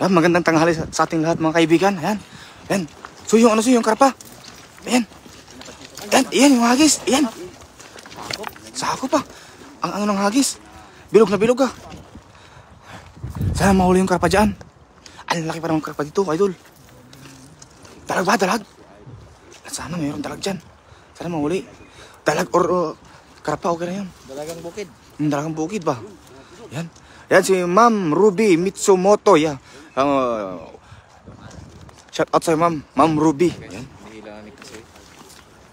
Yan, magandang tanghali sa ating lahat mga kaibigan. Ayan. Ayan. So yung yung karpa. Ayan. Ayan, ayan yung hagis. Ayan. Sako pa. Ang ano ng hagis. Bilog na bilog ah. Sana mahuli yung karpa dyan. Ang laki pa ng karpa dito, idol. Dalag ba? Dalag? Sana mayroon dalag dyan. Sana mahuli. Dalag or karpa, okay na yan. Dalagang bukid. Dalagang bukid ba? Yan. Yan si Ma'am Ruby Mitsumoto. Yan. Shout out sa Ma'am Ruby. Yan.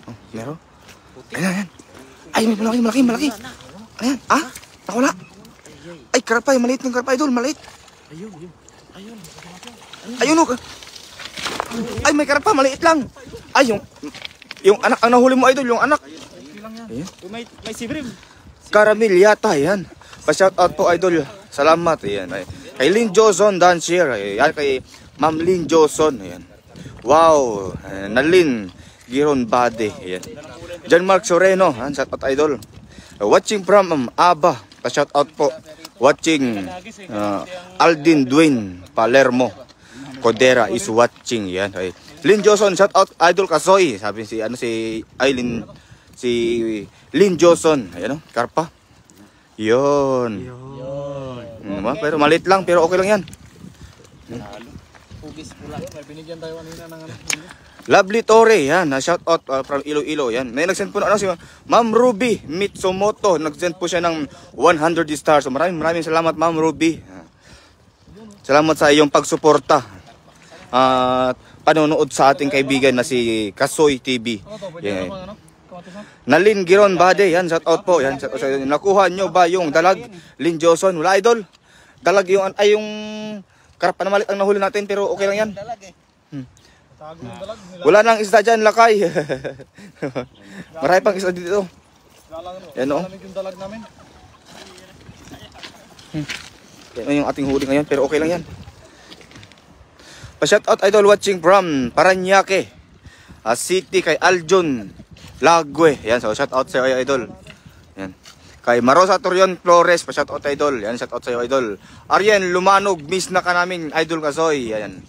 Oh, meron? Ayan, ayan. Ay, may malaki. Ayan, ah? Nakawala. Ay, karpa, yung maliit ng karpa, idol, maliit. Ayun, oh. Ay, may karpa, maliit lang. Ay, yung anak, ang nahuli mo, idol, yung anak. Ayan. May sibrim. Caramel yata, yan. Pa-shout out po, idol. Salamat, ayan. Ay, kay Lynn Joson, Dancer. Ayan, kay Ma'am Lynn Joson, ayan. Wow, Nalin Giron Bade, ayan. John Mark Soreno, ayan, shout out, idol. Watching from Aba, pa-shout out po. Watching Aldin Dwayne Palermo. Codera is watching, yan. Ay, Lynn Joson, shout out, idol Kasoy. Sabi si Lynn Joson, ayan, oh, karpa. Yun. Pero maliit lang, pero okay lang yan. Pugis pula. May binigyan tayo kanina ng ano. Lovely Torre, yan. Shout out from Iloilo, yan. May nagsend po na si Ma'am Ruby Mitsumoto. Nagsend po siya ng 100 stars. So maraming salamat, Ma'am Ruby. Salamat sa iyong pagsuporta. Panonood sa ating kaibigan na si Kasoy TV. Yan. Nalin Giron Bade, yan, shout out po, yan. Nakuha nyo ba yung dalag, Lynn Joson? Wala, idol. Dalag yung karpa na malit ang nahuli natin, pero okay lang yan. Wala nang isda dyan, lakay. Marami pang isda dito. Yan o. Yan yung ating huli ngayon, pero okay lang yan. Pa-shout out, idol, watching from Paranaque City, kay Aljon Lagwe. Yan, so shout out sa iyo, idol. Yan. Kay Marosa Torion Flores, pa shout out, idol. Yan, shout out sa iyo, idol. Arjen Lumanog, miss na ka namin, idol Kasoy. Yan.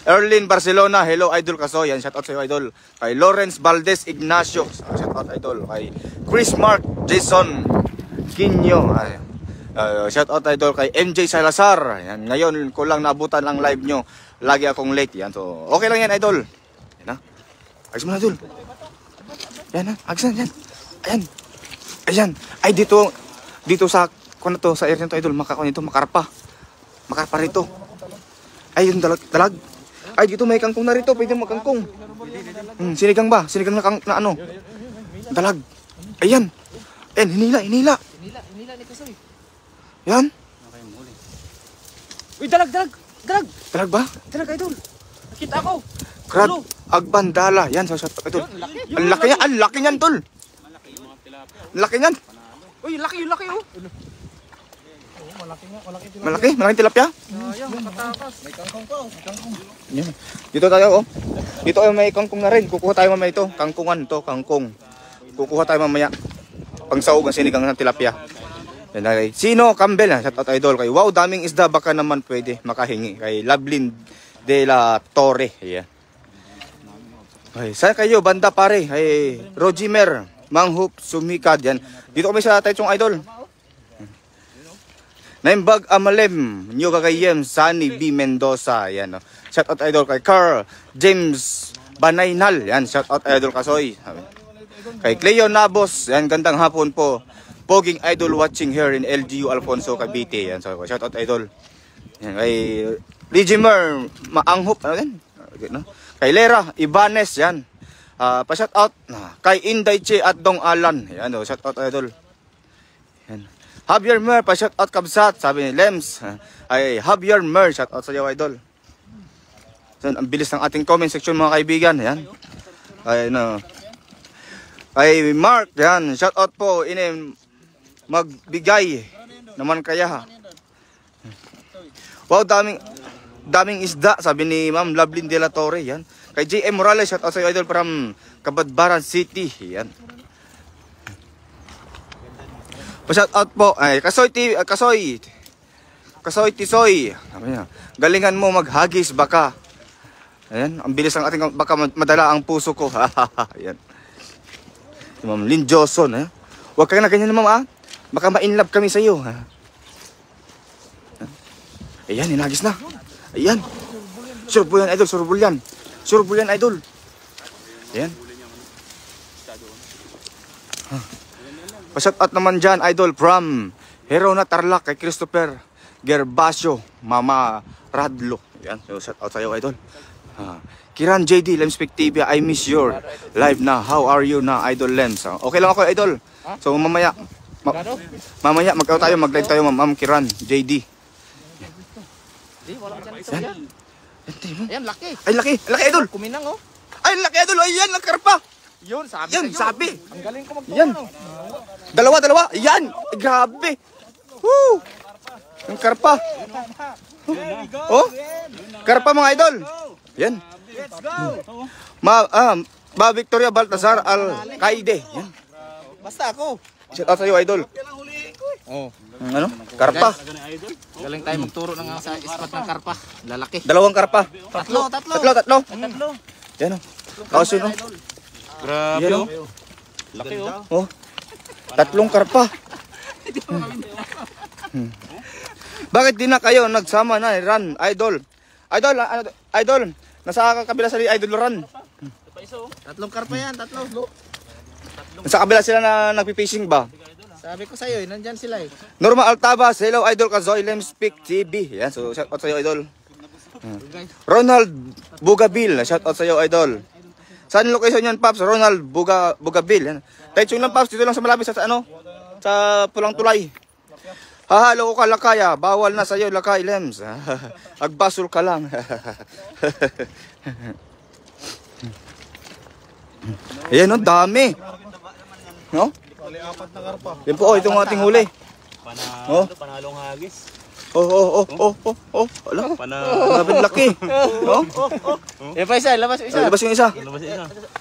Erlin Barcelona, hello, idol Kasoy. Yan, shout out sa iyo, idol. Kay Lawrence Valdez Ignacio, shout out, idol. Kay Chris Mark Jason Quinyo, shout out, idol. Kay MJ Salazar. Yan, ngayon ko lang naabutan ang live nyo. Lagi akong late. Yan, so okay lang yan, idol. Yan, ha. Agis mo na, idol. Yan, ha. Agis na, yan. Ayan. Ayan. Ay, dito sa, kung na to, sa area nito, idol, makarpa. Makarpa rito. Ay, yung dalag. Ay, dito may kangkong na rito, pwede magkangkong. Sinigang ba? Sinigang na ano? Dalag. Ayan. Ayan, hinila. Hinila ni Kasoy. Yan. Uy, dalag. Dalag ba? Dalag, idol. Nakita ako. Crab Agbandala. Yan, sa shot, idol. Ang laki niyan, tol. Laki niyan. Uy, laki oh. Malaking tilapia. Makatakas. May kangkong pa. Yan. Dito tayo, oh. Dito ay may kangkong na rin. Kukuha tayo mamaya ito. Kangkungan to, kangkong. Kukuha tayo mamaya. Pangsaog ang sinigang ng tilapia. Yan, kay Sino Campbell, shout out, idol. Kay wow, daming isda, baka naman pwede makahingi. Kay Lovelyn de la Torre. Ayan. Ay, saan kayo, banda pare? Ay, Rogimer Manghup Sumikad. Yan. Dito kami sa Taichung, idol. Naimbag Amalem, New Cagayem, Sunny B. Mendoza. Yan, no. Shout out, idol, kay Carl James Banaynal. Yan, shout out, idol Kasoy. Kay Cleo Nabos. Yan, gandang hapon po. Poging idol watching here in LGU Alfonso Cavite. Yan, so shout out, idol. Yan, kay Regimer Maanghup, ano din? No? Kay Lera Ibanez, yan. Pa-shout out kay Inday Che at Dong Alan. Yan, shout out, idol. Yan. Javier Mer, pa-shout out, Kabsat, sabi ni Lems. Ay Javier Mer, shout out sa iyo, idol. So, ang bilis ng ating comment section, mga kaibigan. Yan. Ay no. Kay Mark, yan, shout out po, magbigay naman kaya, ha. Wow, daming isda, sabi ni Ma'am Lovelyn de la Torre. Yan. Kay JM Morales, shout out sa iyo, idol, from Kabadbaran City. Yan. Pa-shout out po ay Kasoy TV, Kasoy Kasoy Tisoy. Sabi niya, galingan mo maghagis baka. Ayan, ang bilis ng ating baka madala ang puso ko. Ayan. Si Ma'am Lynn Joson. Huwag ka na ganyan, ma'am, ah. Baka ma-inlove kami sa iyo. Ayan, hinagis na. Ayan. Surbol yan, idol. Surbol yan. Surbol yan, idol. Ayan. Pashout out naman dyan, idol, from Hero na Tarlac kay Christopher Gervasio, Mama Radlo. Ayan, so shout out sa'yo, idol. Kiran JD, Lemspec TV, I miss your live na. How are you na, idol Lems? Okay lang ako, idol. So mamaya, mamaya mag-out tayo, mag-live tayo, ma'am Kiran JD. Di, wala ka dyan ito yan. Ayan, laki. Ay, laki, laki, idol. Kuminang, oh. Ay, laki, idol. Ayan, ang karpa. Yun, sabi Yan, sa'yo. sabi. Ang galing ko magtuwa, Yan. no? Dalawa. Yan. Grabe. Woo. Ang karpa. Oh. Karpa, mga idol. Yan. Let's go. Ma Victoria Baltazar Alcaide. Yan. Basta ako. Shout out sa'yo, idol. Oh. Ano? Karpa. Galing tayo magturo ng sa spot ng karpa. Lalaki. Dalawang karpa. Tatlo. Tatlo. Yan, oh. Kaos yun, oh. Grabe, Yan, oh. Laki, oh. Oh. Tatlong karpa. Bakit di na kayo nagsama na Ran, idol? Idol, nasa kabila sa idol Ran. Tatlong karpa yan, tatlo. Nasa kabila sila na nagpi-fishing ba? Sabi ko sa'yo, nandyan sila eh. Norma Altabas, hello idol Kazoy Lemspec TV. Yan, so shout out sa iyo, idol. Ronald Bugabil, shout out sa iyo, idol. Saan location yan, Paps? Ronald Bugabil. Yan. Kahit yung lang, Paps, dito lang sa malapit sa ano? Sa Pulang Tulay. Hahalo ko ka, Lakaya. Bawal na sa'yo, Lakay, Lems. Agbasol ka lang. Ayan, no? Dami. No? Yan po, itong ating huli. Oh. Panalong hagis. Oh. Alam ko. Grabe laki. Oh. Yan pa isa, labas isa. Labas yung isa.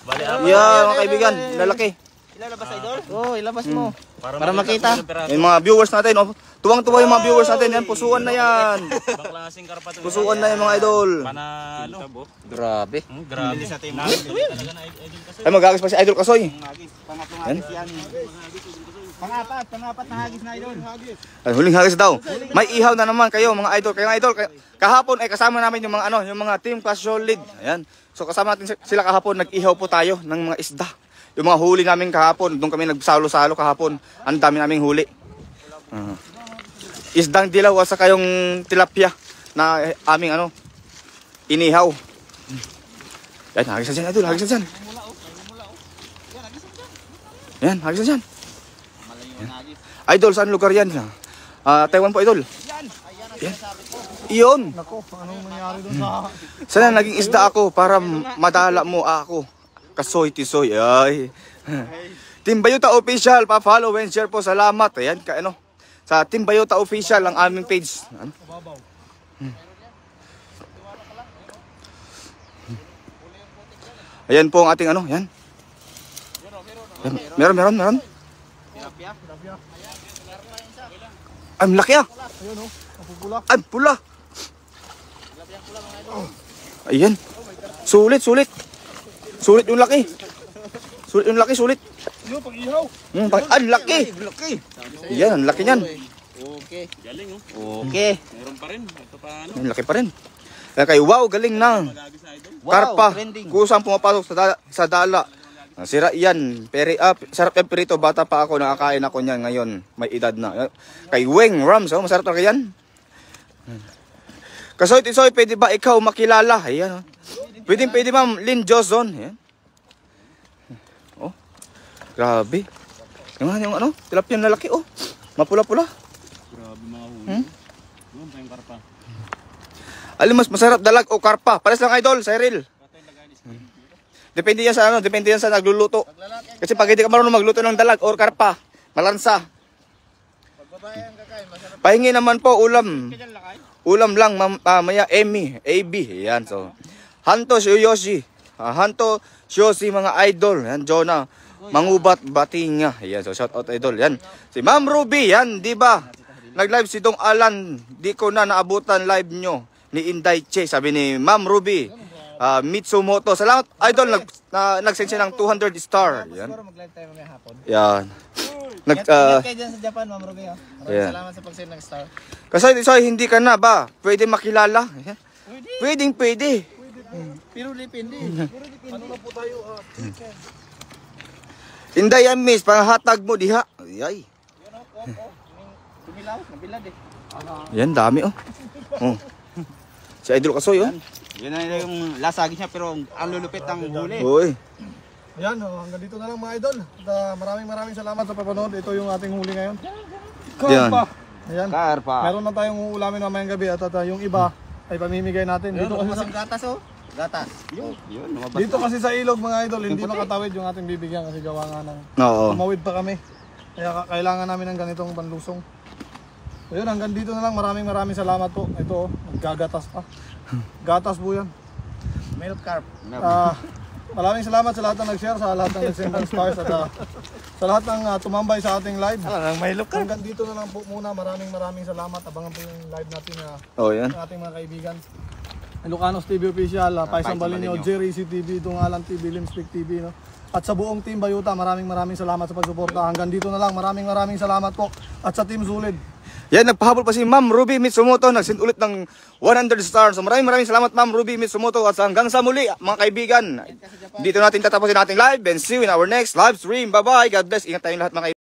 Bali, Yan, mga kaibigan. Lalaki. Ilalabas, idol? Oo, ilabas mo. Para makita. Yung mga viewers natin, oh. Tuwang-tuwa yung mga viewers natin. Yan, pusuan na yan. Ibang klaseng karpa to. Pusuan na yung mga idol. Panalo. Grabe. Grabe sa team. Ay, mag-agis pa si Idol Kasoy. Yan. Pangapat na hagis na, idol. Ay, huling hagis daw. May ihaw na naman kayo, mga idol. Kaya mga idol, kahapon ay kasama namin yung mga yung mga team class solid. Ayan. So kasama natin sila kahapon, nag-ihaw po tayo ng mga isda. Yung mga huli namin kahapon, doon kami nagsalo-salo kahapon. Ang dami naming huli. Isdang dilaw at saka yung tilapia na aming inihaw. Yan, hagisan dyan, idol, hagisan dyan. Yan, hagisan dyan. Idol, saan lugar yan? Taiwan po, idol. Yan. Iyon. Nako, anong nangyari doon sa... Sana naging isda ako para madala mo ako. Kasoy Tisoy. Ay. Team Bayuta Official, pa-follow and share po. Salamat. Ayan, sa Team Bayuta Official ang aming page. Ayan po ang ating yan. Meron. Ay, malaki ah. Ay, pula. Ayan. Sulit. Sulit yung laki. Sulit. Yo, pag-ihaw. Ang laki. Yan, ang laki niyan. Okay. Galing, oh. Okay. Meron pa rin. Ito pa ano. Ang laki pa rin. Kaya wow, galing na. Hagis na idol. Karpa. trending. Kusang pumapasok sa dala. Sira yan. Sarap yan perito. Bata pa ako. Nakakain ako niyan ngayon. May edad na. Kay Weng Rams. Masarap talaga yan. Kasoy Tisoy, pwede ba ikaw makilala? Ayan. Pwede ma'am Lynn Joson. Ayan. Oh. Grabe. Yung tilapia na laki. Oh. Mapula-pula. Grabe mga huli. Doon pa yung karpa. Alin mas masarap, dalag o karpa? Pares lang, idol, Cyril. Depende yan sa nagluluto. Kasi pag hindi ka marunong magluto ng dalag or karpa, malansa. Pahingi naman po ulam. Ulam lang mamaya AB. Yan, so. Hanto Yoshi. Hanto Yoshi, mga idol. Yan, Jonah. Mangubat Batinga. Yan, so shout out idol. Yan. Si Ma'am Ruby, yan, di ba? nag-live si Dong Alan. Di ko na naabutan live nyo ni Inday Che. Sabi ni Ma'am Ruby. Mitsumoto. Salamat, idol. Nag-send siya ng 200 star. Yan. Siguro mag-live tayo mamaya hapon. Yan. Ingat kayo dyan sa Japan, Ma'am Ruby. Maraming salamat sa pag-send ng star. Kasi hindi ka na ba? Pwede makilala. Pwede. Pero depende. Ano na po tayo? Inday yan, miss. Panghatag mo diha. Ay. Tumilaw, nabilad eh. Yan, dami oh. Si Idol Kasoy oh. Yun na yung lasagi niya pero ang lulupit ang huli. Uy. Ayan, hanggang dito na lang mga idol. At, maraming salamat sa papanood. Ito yung ating huli ngayon. Yan. Ayan. Karpa. Meron na tayong uulamin mamayang gabi at yung iba ay pamimigay natin. Dito kasi sa, gatas oh. Gatas. Yun, lumabas. dito kasi sa ilog mga idol, hindi makatawid yung ating bibigyan kasi gawa nga ng Oo. tumawid pa kami. Kaya kailangan namin ng ganitong panlusong. So yun, hanggang dito na lang. Maraming salamat po. Ito, gagatas pa. Gatas po yan. Milk carp. Maraming salamat sa lahat ng nag-share, sa lahat ng nag-send ng stars at sa lahat ng tumambay sa ating live. Hanggang dito na lang po muna. Maraming salamat. Abangan po yung live natin Oh, yan. ng ating mga kaibigan. Ilocanos TV Official, Paisang Balinyo, Jerry TV, Tungalan TV, Limspick TV, no? At sa buong Team Bayuta, maraming salamat sa pagsuporta. Hanggang dito na lang, maraming salamat po. At sa Team Zulid. Yan, nagpahabol pa si Ma'am Ruby Mitsumoto. Nagsend ulit ng 100 stars. So maraming salamat Ma'am Ruby Mitsumoto. At hanggang sa muli, mga kaibigan. Dito natin tatapusin ating live. And see you in our next live stream. Bye-bye. God bless. Ingat tayong lahat mga kaibigan.